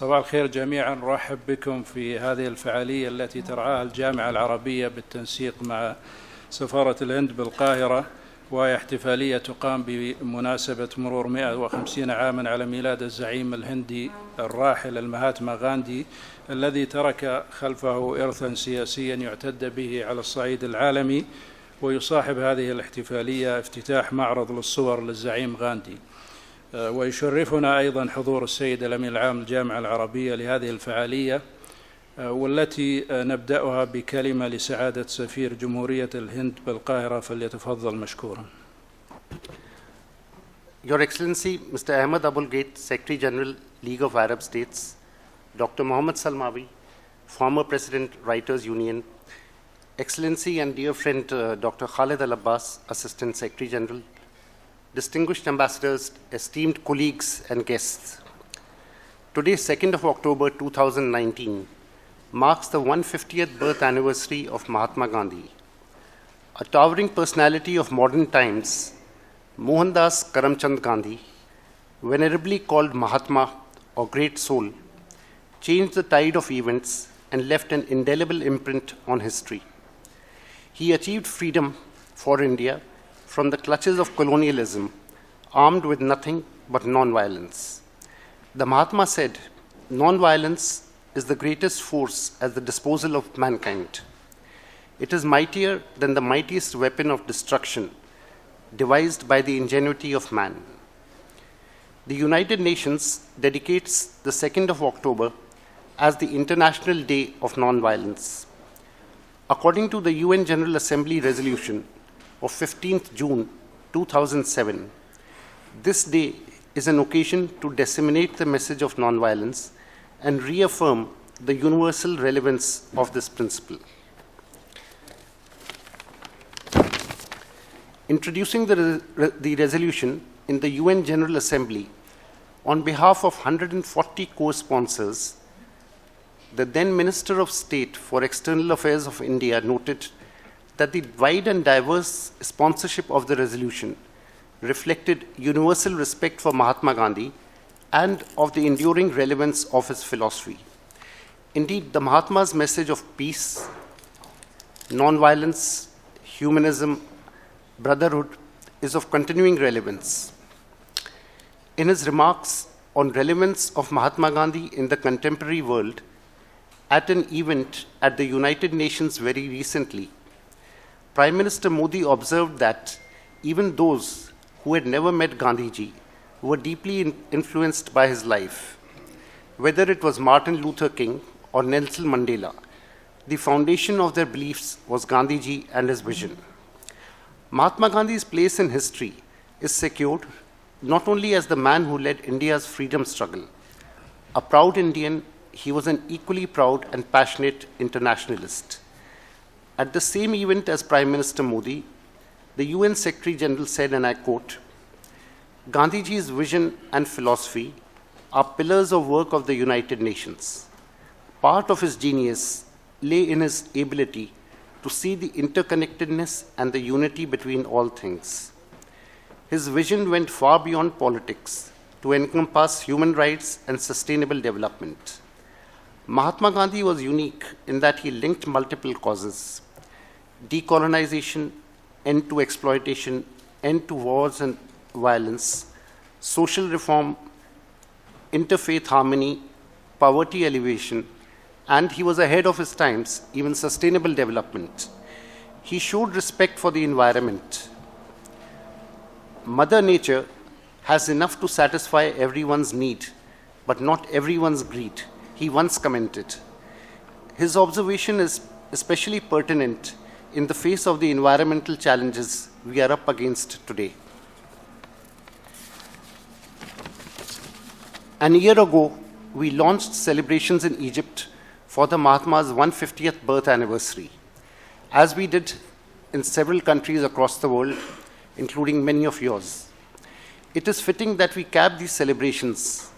صباح الخير جميعا. نرحب بكم في هذه الفعالية التي ترعاها الجامعة العربية بالتنسيق مع سفارة الهند بالقاهرة، وهي احتفالية تقام بمناسبة مرور 150 عاما على ميلاد الزعيم الهندي الراحل المهاتما غاندي، الذي ترك خلفه إرثا سياسيا يعتد به على الصعيد العالمي. ويصاحب هذه الاحتفالية افتتاح معرض للصور للزعيم غاندي. ويشرفنا أيضا حضور السيد الأمين العام الجامعة العربية لهذه الفعالية، والتي نبدأها بكلمة لسعادة سفير جمهورية الهند بالقاهرة، فليتفضل مشكورا. Your Excellency, Mr. Ahmed Abul Gate, Secretary General, League of Arab States, Dr. Mohammed Salmawi, former President, Writers Union, Excellency and dear friend Dr. Khalid Al Abbas, Assistant Secretary General, distinguished ambassadors, esteemed colleagues and guests. Today, 2nd of October 2019, marks the 150th birth anniversary of Mahatma Gandhi. A towering personality of modern times, Mohandas Karamchand Gandhi, venerably called Mahatma or Great Soul, changed the tide of events and left an indelible imprint on history. He achieved freedom for India from the clutches of colonialism, armed with nothing but non-violence. The Mahatma said, "Non-violence is the greatest force at the disposal of mankind. It is mightier than the mightiest weapon of destruction devised by the ingenuity of man." The United Nations dedicates the 2nd of October as the International Day of Non-Violence. According to the UN General Assembly resolution of 15th June 2007, this day is an occasion to disseminate the message of nonviolence and reaffirm the universal relevance of this principle. Introducing the resolution in the UN General Assembly on behalf of 140 co-sponsors, the then Minister of State for External Affairs of India noted that the wide and diverse sponsorship of the resolution reflected universal respect for Mahatma Gandhi and of the enduring relevance of his philosophy. Indeed, the Mahatma's message of peace, non-violence, humanism, brotherhood is of continuing relevance. In his remarks on relevance of Mahatma Gandhi in the contemporary world, at an event at the United Nations very recently, Prime Minister Modi observed that even those who had never met Gandhiji were deeply influenced by his life. Whether it was Martin Luther King or Nelson Mandela, the foundation of their beliefs was Gandhiji and his vision. Mahatma Gandhi's place in history is secured not only as the man who led India's freedom struggle. A proud Indian, he was an equally proud and passionate internationalist. At the same event as Prime Minister Modi, the UN Secretary General said, and I quote, "Gandhiji's vision and philosophy are pillars of work of the United Nations. Part of his genius lay in his ability to see the interconnectedness and the unity between all things. His vision went far beyond politics to encompass human rights and sustainable development. Mahatma Gandhi was unique in that he linked multiple causes: decolonization, end to exploitation, end to wars and violence, social reform, interfaith harmony, poverty alleviation, and he was ahead of his times, even sustainable development. He showed respect for the environment. Mother Nature has enough to satisfy everyone's need, but not everyone's greed," he once commented. His observation is especially pertinent in the face of the environmental challenges we are up against today. An year ago, we launched celebrations in Egypt for the Mahatma's 150th birth anniversary, as we did in several countries across the world, including many of yours. It is fitting that we cap these celebrations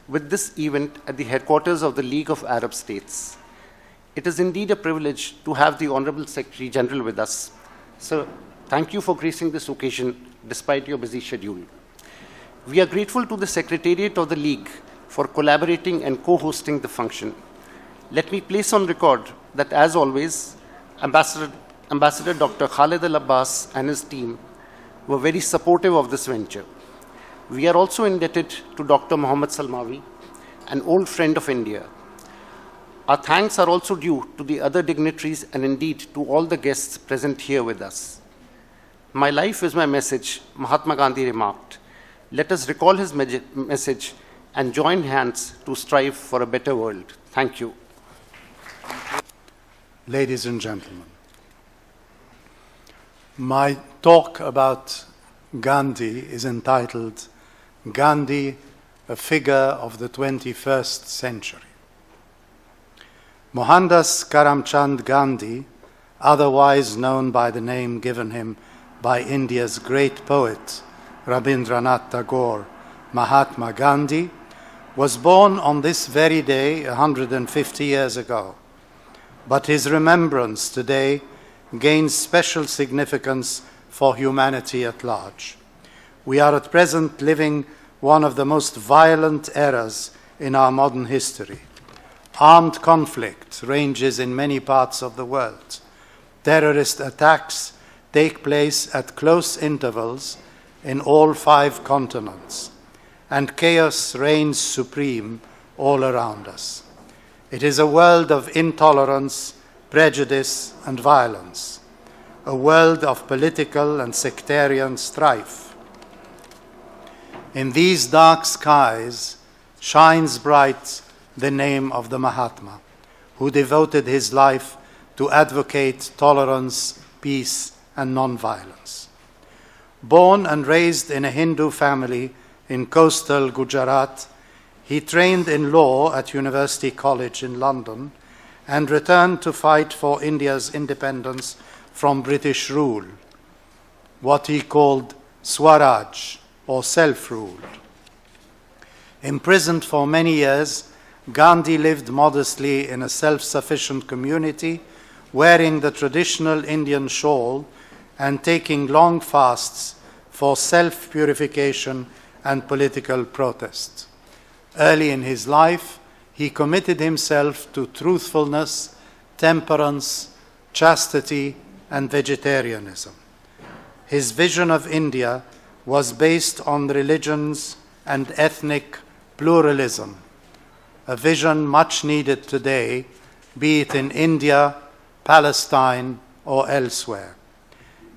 with this event at the headquarters of the League of Arab States. It is indeed a privilege to have the Honorable Secretary General with us. Sir, thank you for gracing this occasion despite your busy schedule. We are grateful to the Secretariat of the League for collaborating and co-hosting the function. Let me place on record that, as always, Ambassador Dr. Khalid Al-Abbas and his team were very supportive of this venture. We are also indebted to Dr. Muhammad Salmawi, an old friend of India. Our thanks are also due to the other dignitaries and indeed to all the guests present here with us. My life is my message, Mahatma Gandhi remarked. Let us recall his message and join hands to strive for a better world. Thank you. Ladies and gentlemen, my talk about Gandhi is entitled Gandhi, a Figure of the 21st Century. Mohandas Karamchand Gandhi, otherwise known by the name given him by India's great poet Rabindranath Tagore, Mahatma Gandhi, was born on this very day 150 years ago. But his remembrance today gains special significance for humanity at large. We are at present living one of the most violent eras in our modern history. Armed conflict ranges in many parts of the world. Terrorist attacks take place at close intervals in all 5 continents, and chaos reigns supreme all around us. It is a world of intolerance, prejudice, and violence, a world of political and sectarian strife. In these dark skies shines bright the name of the Mahatma, who devoted his life to advocate tolerance, peace, and nonviolence. Born and raised in a Hindu family in coastal Gujarat, he trained in law at University College in London and returned to fight for India's independence from British rule, what he called Swaraj, or self-rule. Imprisoned for many years, Gandhi lived modestly in a self-sufficient community, wearing the traditional Indian shawl and taking long fasts for self-purification and political protest. Early in his life, he committed himself to truthfulness, temperance, chastity, and vegetarianism. His vision of India was based on religions and ethnic pluralism, a vision much needed today, be it in India, Palestine, or elsewhere.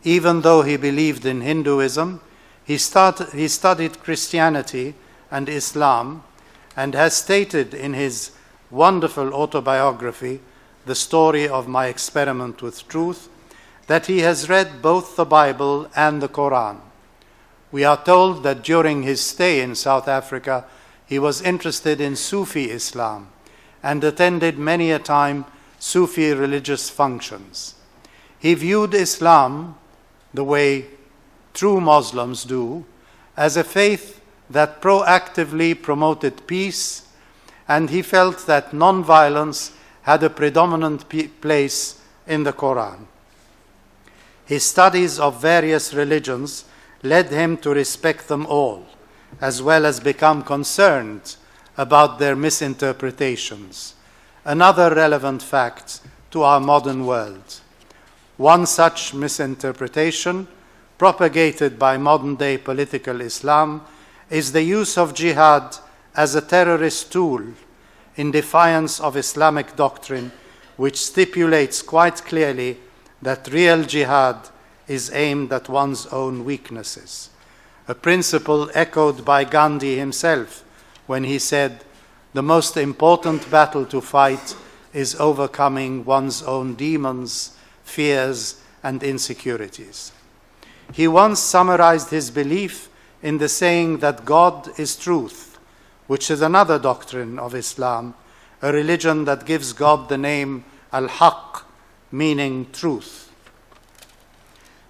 Even though he believed in Hinduism, he studied Christianity and Islam and has stated in his wonderful autobiography, The Story of My Experiment with Truth, that he has read both the Bible and the Quran. We are told that during his stay in South Africa, he was interested in Sufi Islam and attended many a time Sufi religious functions. He viewed Islam, the way true Muslims do, as a faith that proactively promoted peace, and he felt that nonviolence had a predominant place in the Quran. His studies of various religions led him to respect them all, as well as become concerned about their misinterpretations. Another relevant fact to our modern world. One such misinterpretation, propagated by modern-day political Islam, is the use of jihad as a terrorist tool in defiance of Islamic doctrine, which stipulates quite clearly that real jihad is aimed at one's own weaknesses, a principle echoed by Gandhi himself when he said, "The most important battle to fight is overcoming one's own demons, fears, and insecurities." He once summarized his belief in the saying that God is truth, which is another doctrine of Islam, a religion that gives God the name Al-Haq, meaning truth.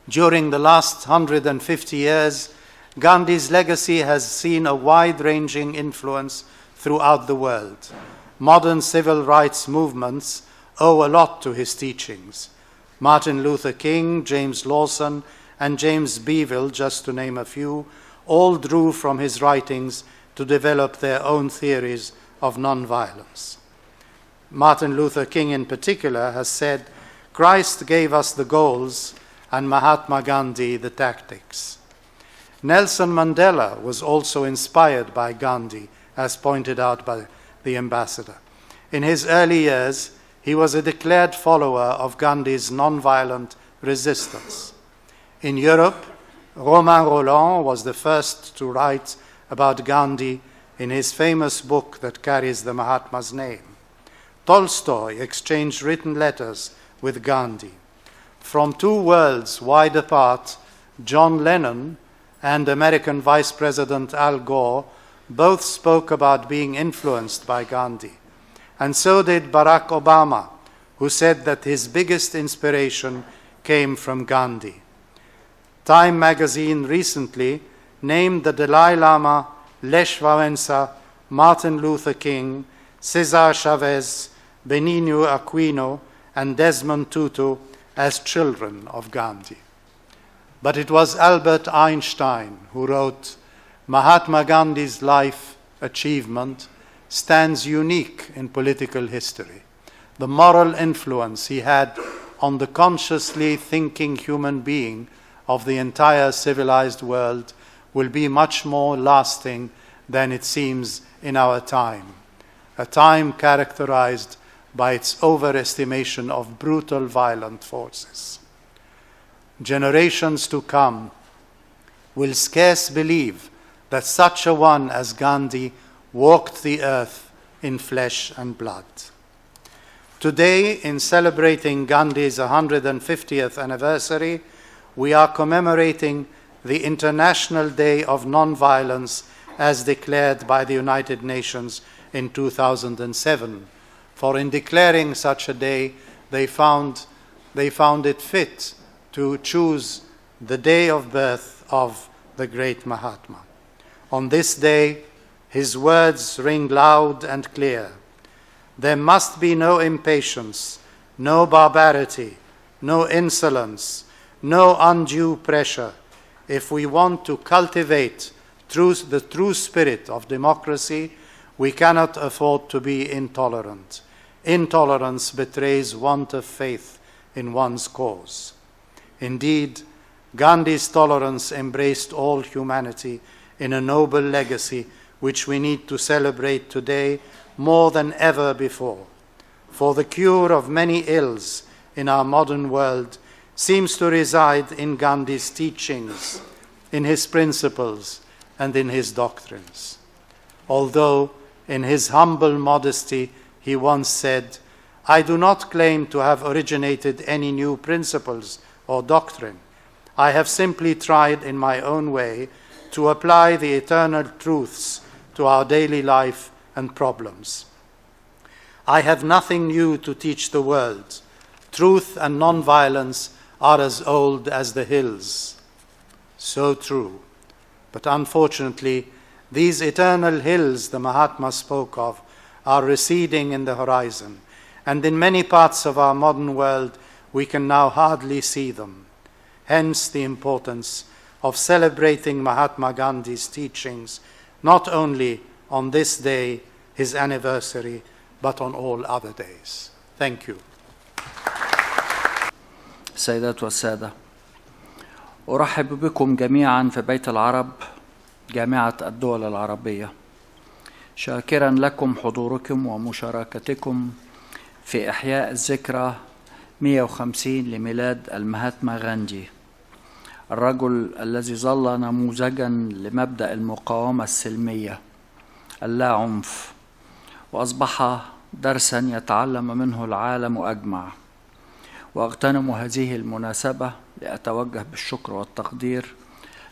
During the last 150 years, Gandhi's legacy has seen a wide-ranging influence throughout the world. Modern civil rights movements owe a lot to his teachings. Martin Luther King, James Lawson, and James Beeville, just to name a few, all drew from his writings to develop their own theories of nonviolence. Martin Luther King in particular has said, "Christ gave us the goals and Mahatma Gandhi the tactics." Nelson Mandela was also inspired by Gandhi, as pointed out by the ambassador. In his early years, he was a declared follower of Gandhi's nonviolent resistance. In Europe, Romain Rolland was the first to write about Gandhi in his famous book that carries the Mahatma's name. Tolstoy exchanged written letters with Gandhi. From two worlds wide apart, John Lennon and American Vice President Al Gore both spoke about being influenced by Gandhi. And so did Barack Obama, who said that his biggest inspiration came from Gandhi. Time magazine recently named the Dalai Lama, Lech Wałęsa, Martin Luther King, Cesar Chavez, Benigno Aquino, and Desmond Tutu as children of Gandhi. But it was Albert Einstein who wrote, "Mahatma Gandhi's life achievement stands unique in political history. The moral influence he had on the consciously thinking human being of the entire civilized world will be much more lasting than it seems in our time, a time characterized by its overestimation of brutal, violent forces. Generations to come will scarce believe that such a one as Gandhi walked the earth in flesh and blood." Today, in celebrating Gandhi's 150th anniversary, we are commemorating the International Day of Nonviolence as declared by the United Nations in 2007. For in declaring such a day, they found it fit to choose the day of birth of the great Mahatma. On this day, his words ring loud and clear. There must be no impatience, no barbarity, no insolence, no undue pressure if we want to cultivate the true spirit of democracy. We cannot afford to be intolerant. Intolerance betrays want of faith in one's cause. Indeed, Gandhi's tolerance embraced all humanity in a noble legacy which we need to celebrate today more than ever before. For the cure of many ills in our modern world seems to reside in Gandhi's teachings, in his principles, and in his doctrines. Although in his humble modesty he once said, "I do not claim to have originated any new principles or doctrine. I have simply tried in my own way to apply the eternal truths to our daily life and problems. I have nothing new to teach the world. Truth and nonviolence are as old as the hills." So true. But unfortunately, these eternal hills the Mahatma spoke of are receding in the horizon, and in many parts of our modern world we can now hardly see them. Hence the importance of celebrating Mahatma Gandhi's teachings, not only on this day, his anniversary, but on all other days. Thank you. السيدات والسادة، أرحب بكم جميعا في بيت العرب جامعة الدول العربية، شاكرا لكم حضوركم ومشاركتكم في إحياء الذكرى 150 لميلاد المهاتما غاندي، الرجل الذي ظل نموذجا لمبدأ المقاومة السلمية اللاعنف، وأصبح درسا يتعلم منه العالم أجمع. وأغتنم هذه المناسبة لأتوجه بالشكر والتقدير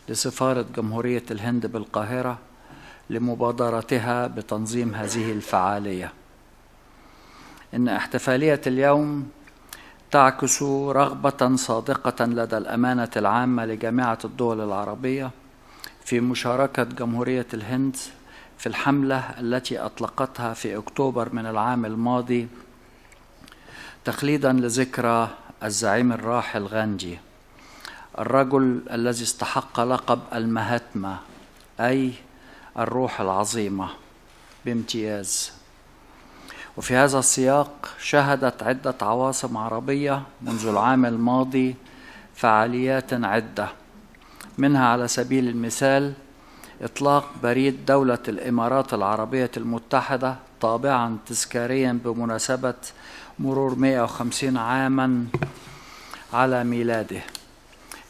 لسفارة جمهورية الهند بالقاهرة لمبادرتها بتنظيم هذه الفعالية. إن احتفالية اليوم تعكس رغبة صادقة لدى الأمانة العامة لجامعة الدول العربية في مشاركة جمهورية الهند في الحملة التي أطلقتها في اكتوبر من العام الماضي تخليدا لذكرى الزعيم الراحل غاندي، الرجل الذي استحق لقب المهاتما، أي الروح العظيمة بامتياز. وفي هذا السياق شهدت عدة عواصم عربية منذ العام الماضي فعاليات عدة، منها على سبيل المثال إطلاق بريد دولة الإمارات العربية المتحدة طابعا تذكاريا بمناسبة مرور 150 عاما على ميلاده.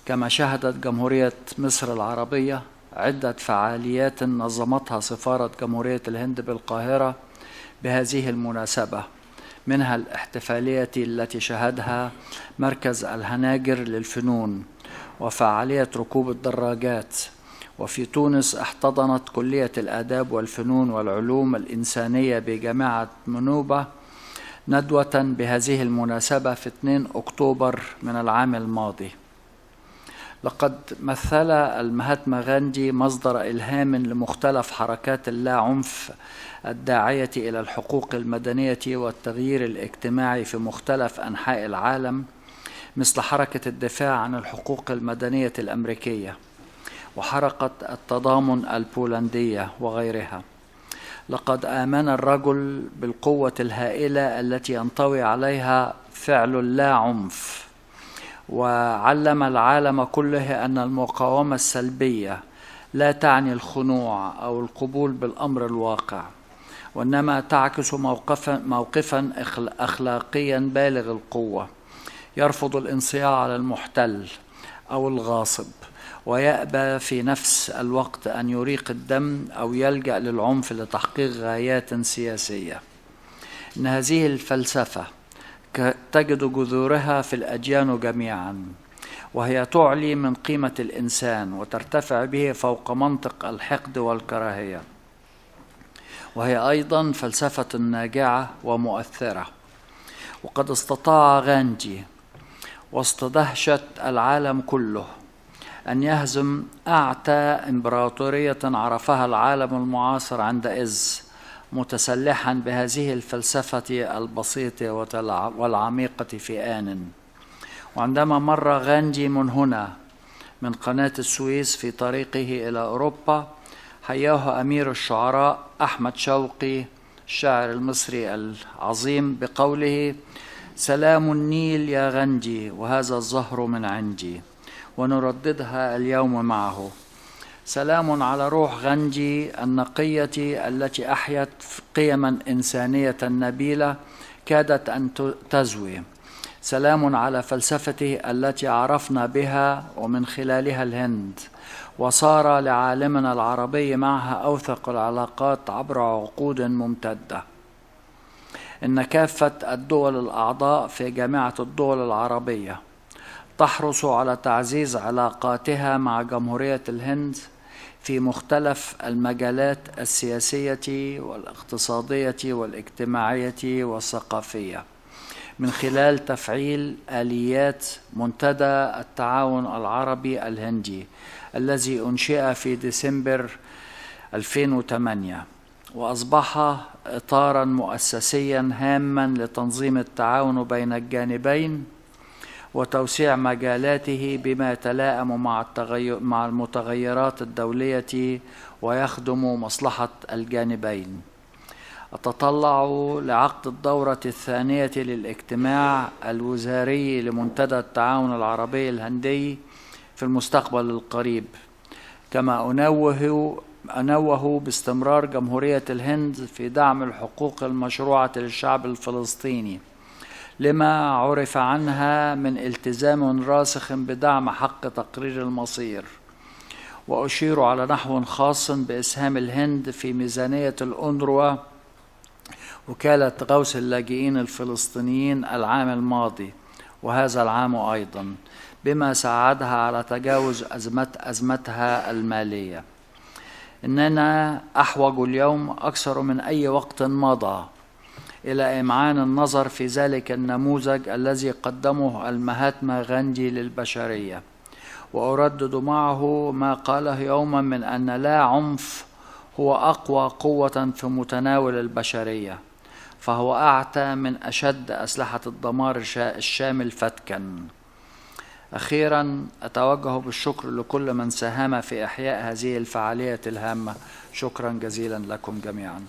كما شهدت جمهورية مصر العربية عدة فعاليات نظمتها سفارة جمهورية الهند بالقاهرة بهذه المناسبة، منها الاحتفالية التي شهدها مركز الهناجر للفنون، وفعالية ركوب الدراجات. وفي تونس احتضنت كلية الآداب والفنون والعلوم الإنسانية بجامعة منوبة ندوة بهذه المناسبة في 2 أكتوبر من العام الماضي. لقد مثل المهاتما غاندي مصدر إلهام لمختلف حركات اللاعنف الداعية إلى الحقوق المدنية والتغيير الاجتماعي في مختلف أنحاء العالم، مثل حركة الدفاع عن الحقوق المدنية الأمريكية وحركة التضامن البولندية وغيرها. لقد آمن الرجل بالقوة الهائلة التي ينطوي عليها فعل اللاعنف، وعلم العالم كله أن المقاومة السلبية لا تعني الخنوع أو القبول بالأمر الواقع، وإنما تعكس موقفا أخلاقيا بالغ القوة يرفض الانصياع على المحتل أو الغاصب، ويأبى في نفس الوقت أن يريق الدم أو يلجأ للعنف لتحقيق غايات سياسية. إن هذه الفلسفة تجد جذورها في الأديان جميعا، وهي تعلي من قيمة الإنسان وترتفع به فوق منطق الحقد والكراهية، وهي أيضا فلسفة ناجعة ومؤثرة. وقد استطاع غاندي وسط دهشة العالم كله أن يهزم أعتى إمبراطورية عرفها العالم المعاصر عندئذ، متسلحا بهذه الفلسفة البسيطة والعميقة في آن. وعندما مر غاندي من هنا من قناة السويس في طريقه إلى أوروبا، حياه أمير الشعراء أحمد شوقي الشاعر المصري العظيم بقوله: سلام النيل يا غاندي وهذا الزهر من عندي. ونرددها اليوم معه: سلام على روح غاندي النقية التي أحيت قيما إنسانية نبيلة كادت أن تزوي. سلام على فلسفته التي عرفنا بها ومن خلالها الهند، وصار لعالمنا العربي معها أوثق العلاقات عبر عقود ممتدة. إن كافة الدول الأعضاء في جامعة الدول العربية تحرص على تعزيز علاقاتها مع جمهورية الهند في مختلف المجالات السياسية والاقتصادية والاجتماعية والثقافية، من خلال تفعيل آليات منتدى التعاون العربي الهندي الذي أنشئ في ديسمبر 2008، وأصبح إطارا مؤسسيا هاما لتنظيم التعاون بين الجانبين وتوسيع مجالاته بما يتلائم مع المتغيرات الدولية ويخدم مصلحة الجانبين. أتطلع لعقد الدورة الثانية للاجتماع الوزاري لمنتدى التعاون العربي الهندي في المستقبل القريب، كما أنوه باستمرار جمهورية الهند في دعم الحقوق المشروعة للشعب الفلسطيني لما عرف عنها من التزام راسخ بدعم حق تقرير المصير. وأشير على نحو خاص بإسهام الهند في ميزانية الأونروا وكالة غوث اللاجئين الفلسطينيين العام الماضي وهذا العام أيضا، بما ساعدها على تجاوز أزمتها المالية. إننا أحوج اليوم أكثر من أي وقت مضى إلى إمعان النظر في ذلك النموذج الذي قدمه المهاتما غاندي للبشرية، وأردد معه ما قاله يوما من أن لا عنف هو أقوى قوة في متناول البشرية، فهو أعتى من أشد أسلحة الدمار الشامل فتكا. أخيراً أتوجه بالشكر لكل من ساهم في إحياء هذه الفعالية الهامة. شكراً جزيلاً لكم جميعاً.